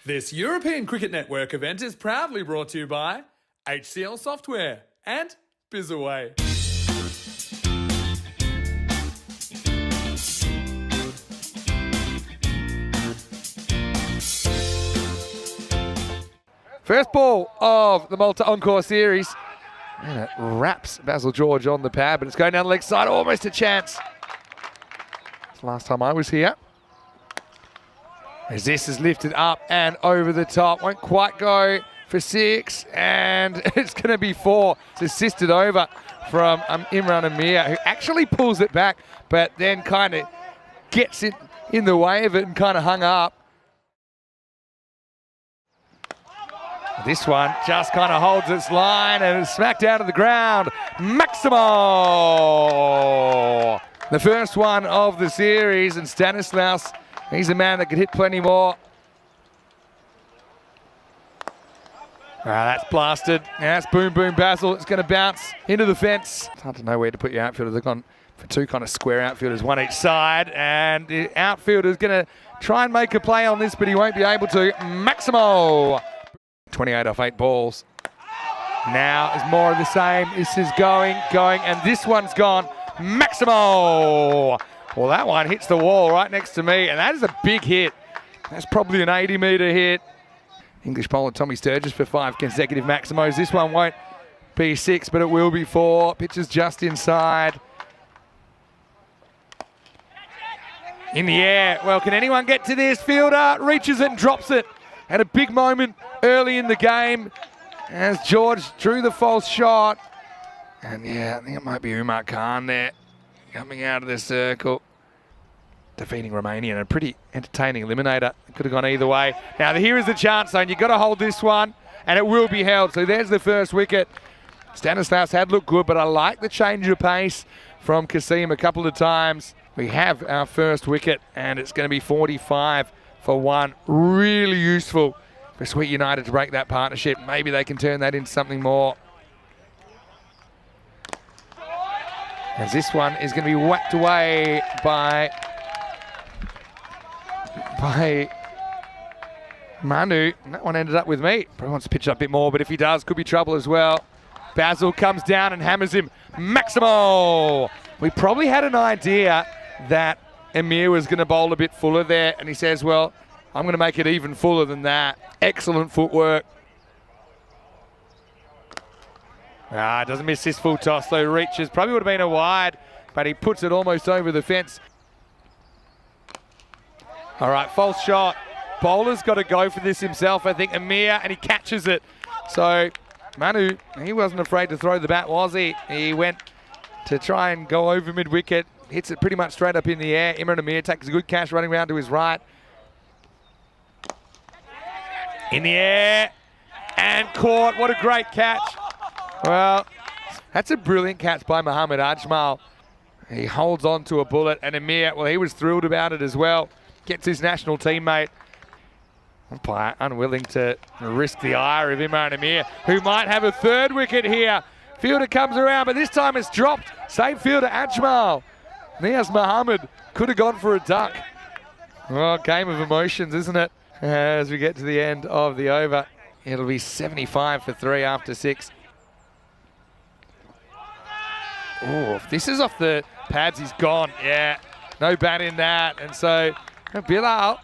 This European Cricket Network event is proudly brought to you by HCL Software and Bizaway. First ball of the Malta Encore series. And it wraps Basil George on the pad, but it's going down the leg side, almost a chance. It's the last time I was here. As this is lifted up and over the top. Won't quite go for 6, and it's going to be 4. It's assisted over from Imran Amir, who actually pulls it back, but then kind of gets it in the way of it and kind of hung up. This one just kind of holds its line and is smacked out of the ground. Maximo! The first one of the series, and Stanislaus, he's a man that could hit plenty more. That's blasted. That's boom, boom, Basil. It's going to bounce into the fence. It's hard to know where to put your outfielders. They've gone for 2 kind of square outfielders, one each side, and the outfielder's going to try and make a play on this, but he won't be able to. Maximo! 28 off 8 balls. Now is more of the same. This is going, and this one's gone. Maximo! Well, that one hits the wall right next to me, and that is a big hit. That's probably an 80-metre hit. English bowler Tommy Sturgis for 5 consecutive Maximos. This one won't be 6, but it will be 4. Pitches just inside. In the air. Well, can anyone get to this? Fielder reaches it and drops it. Had a big moment early in the game as George drew the false shot. And yeah, I think it might be Umar Khan there coming out of the circle. Defeating Romania in a pretty entertaining eliminator. It could have gone either way. Now here is the chance zone. You've got to hold this one, and it will be held. So there's the first wicket. Stanislaus had looked good, but I like the change of pace from Kasim a couple of times. We have our first wicket, and it's going to be 45 for 1. Really useful for Sweet United to break that partnership. Maybe they can turn that into something more. As this one is going to be whacked away by Manu. And that one ended up with me. Probably wants to pitch it up a bit more, but if he does, could be trouble as well. Basil comes down and hammers him. Maximo! We probably had an idea that Amir was going to bowl a bit fuller there, and he says, well, I'm going to make it even fuller than that. Excellent footwork. Doesn't miss this full toss, though. Reaches. Probably would have been a wide, but he puts it almost over the fence. All right, false shot. Bowler's got to go for this himself, I think. Amir, and he catches it. So Manu, he wasn't afraid to throw the bat, was he? He went to try and go over mid-wicket. Hits it pretty much straight up in the air. Imran Amir takes a good catch running around to his right. In the air. And caught. What a great catch. Well, that's a brilliant catch by Mohammad Ajmal. He holds on to a bullet. And Amir, well, he was thrilled about it as well. Gets his national teammate. Umpire unwilling to risk the ire of Imran Amir, who might have a 3rd wicket here. Fielder comes around, but this time it's dropped. Same fielder, Ajmal. Niaz Mohammed could have gone for a duck. Well, game of emotions, isn't it? As we get to the end of the over, it'll be 75 for 3 after 6. Oh, if this is off the pads, he's gone. Yeah, no bat in that. And so Bilal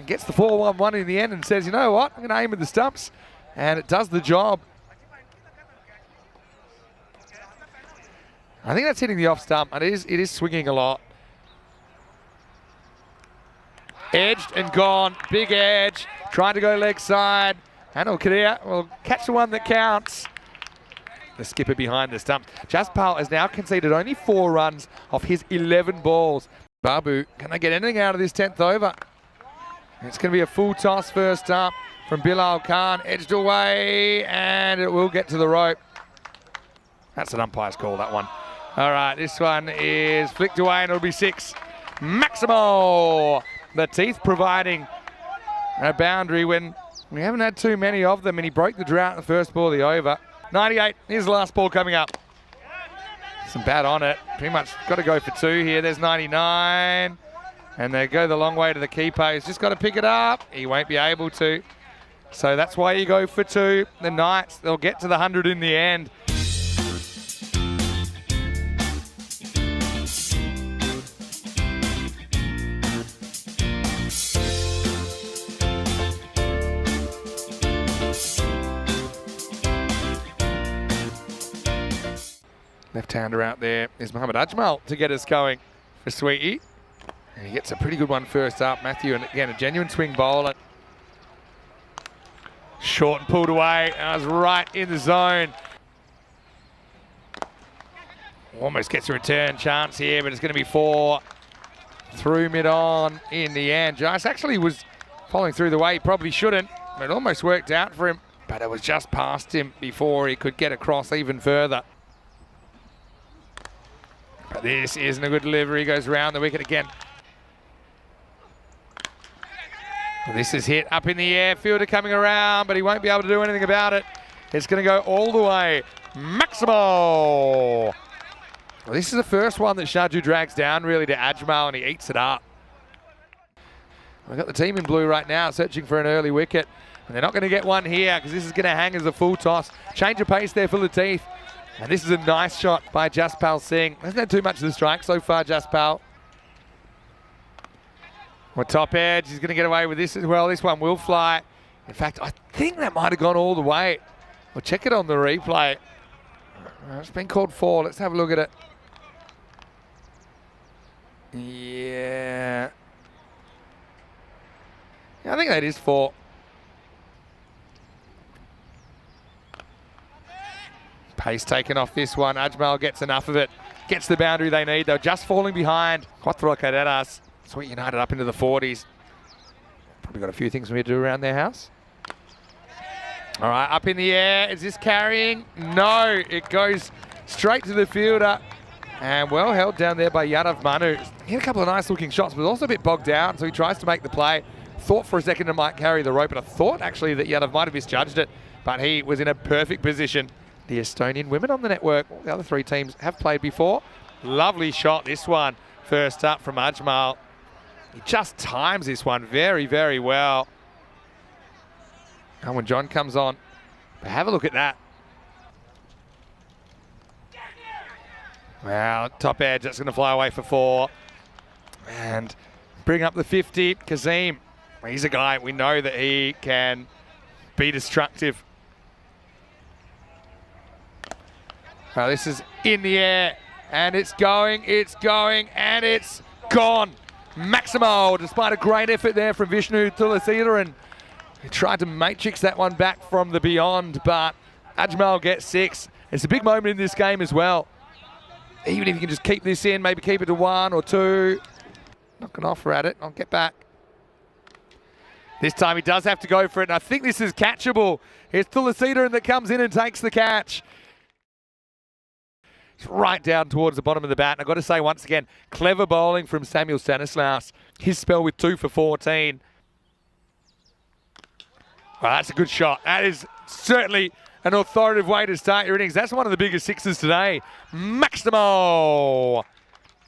gets the 4-1-1 in the end and says, you know what, I'm going to aim at the stumps. And it does the job. I think that's hitting the off stump. It is swinging a lot. Edged and gone. Big edge. Trying to go leg side. Anil Kadir will catch the one that counts. The skipper behind the stump. Jaspal has now conceded only 4 runs off his 11 balls. Babu, can they get anything out of this 10th over? It's going to be a full toss first up from Bilal Khan. Edged away, and it will get to the rope. That's an umpire's call, that one. All right, this one is flicked away, and it'll be 6. Maximo! The teeth providing a boundary when we haven't had too many of them, and he broke the drought in the first ball of the over. 98, here's the last ball coming up. Some bat on it. Pretty much got to go for 2 here. There's 99. And they go the long way to the keeper. He's just got to pick it up. He won't be able to. So that's why you go for 2. The Knights, they'll get to the 100 in the end. Left-hander out there is Mohammed Ajmal to get us going for Sweetie. And he gets a pretty good one first up, Matthew, and again, a genuine swing bowler. Short and pulled away, and I was right in the zone. Almost gets a return chance here, but it's going to be 4 through mid-on in the end. Josh actually was following through the way he probably shouldn't. It almost worked out for him, but it was just past him before he could get across even further. But this isn't a good delivery. Goes around the wicket again. Well, this is hit up in the air. Fielder coming around, but he won't be able to do anything about it. It's going to go all the way. Maximo! Well, this is the first one that Shaju drags down really to Ajmal, and he eats it up. We've got the team in blue right now searching for an early wicket. And they're not going to get one here because this is going to hang as a full toss. Change of pace there for Latif. And this is a nice shot by Jaspal Singh. Hasn't had too much of the strike so far, Jaspal. Well, top edge, he's going to get away with this as well. This one will fly. In fact, I think that might have gone all the way. We'll check it on the replay. It's been called 4. Let's have a look at it. Yeah, I think that is 4. Pace taken off this one. Ajmal gets enough of it. Gets the boundary they need. They're just falling behind. Quattro Carreras. Sweet United up into the 40s. Probably got a few things we need to do around their house. All right, up in the air. Is this carrying? No, it goes straight to the fielder. And well held down there by Yadav Manu. He had a couple of nice looking shots, but also a bit bogged down, so he tries to make the play. Thought for a second it might carry the rope, but I thought actually that Yadav might have misjudged it, but he was in a perfect position. The Estonian women on the network, all the other 3 teams have played before. Lovely shot, this one. First up from Ajmal. He just times this one very, very well. And when John comes on, but have a look at that. Well, top edge, that's going to fly away for 4. And bring up the 50, Kazim. He's a guy, we know that he can be destructive. Well, this is in the air, and it's going, and it's gone. Maximo, despite a great effort there from Vishnu Tulasidaran. He tried to matrix that one back from the beyond, but Ajmal gets 6. It's a big moment in this game as well. Even if you can just keep this in, maybe keep it to 1 or 2. Not going to offer at it. I'll get back. This time he does have to go for it, and I think this is catchable. It's Tulasidaran that comes in and takes the catch. It's right down towards the bottom of the bat. And I've got to say once again, clever bowling from Samuel Stanislaus. His spell with 2 for 14. Well, that's a good shot. That is certainly an authoritative way to start your innings. That's one of the biggest 6s today. Maximo!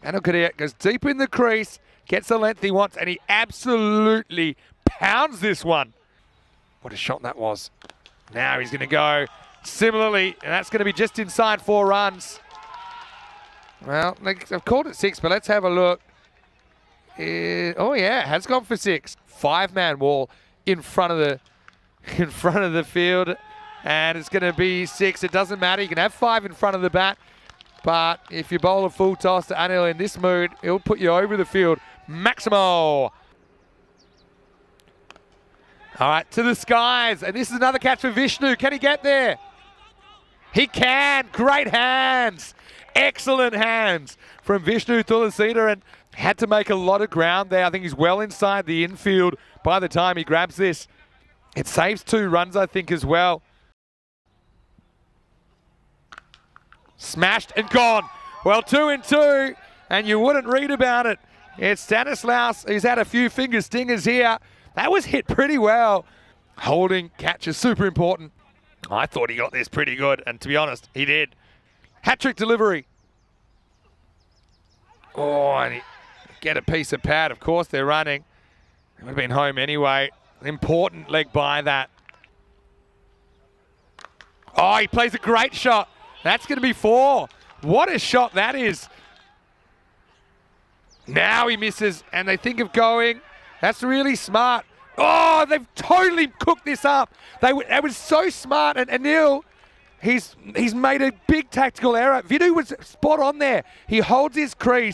Anil Kadir goes deep in the crease, gets the length he wants, and he absolutely pounds this one. What a shot that was. Now he's going to go similarly, and that's going to be just inside 4 runs. Well, I've called it 6, but let's have a look. Oh yeah, it has gone for 6. 5-man wall in front of the field, and it's going to be 6. It doesn't matter. You can have 5 in front of the bat, but if you bowl a full toss to Anil in this mood, it'll put you over the field. Maximo. All right, to the skies, and this is another catch for Vishnu. Can he get there? He can. Great hands. Excellent hands from Vishnu Tulasidaran, and had to make a lot of ground there. I think he's well inside the infield by the time he grabs this. It saves 2 runs, I think, as well. Smashed and gone. Well, 2 and 2, and you wouldn't read about it. It's Stanislaus. He's had a few finger stingers here. That was hit pretty well. Holding catch is super important. I thought he got this pretty good, and to be honest, he did. Hat-trick delivery. Oh, and he get a piece of pad. Of course, they're running. They would have been home anyway. Important leg by that. Oh, he plays a great shot. That's going to be 4. What a shot that is. Now he misses, and they think of going. That's really smart. Oh, they've totally cooked this up. They was so smart, and Anil, he's made a big tactical error. Vidu was spot on there. He holds his crease,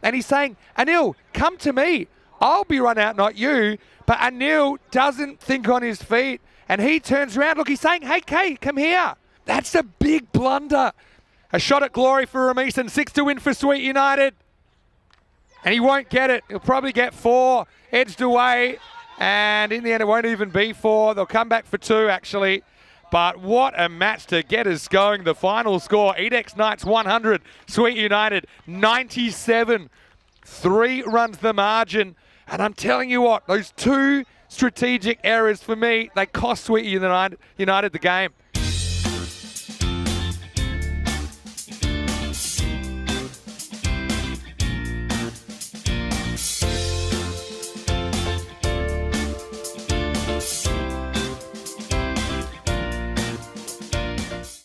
and he's saying, Anil, come to me. I'll be run out, not you. But Anil doesn't think on his feet, and he turns around. Look, he's saying, hey, Kate, come here. That's a big blunder. A shot at glory for Ramison. 6 to win for Sweet United. And he won't get it. He'll probably get 4. Edged away. And in the end, it won't even be 4. They'll come back for 2, actually. But what a match to get us going. The final score, EDX Knights 100, Sweet United 97. 3 runs the margin. And I'm telling you what, those 2 strategic errors for me, they cost Sweet United the game.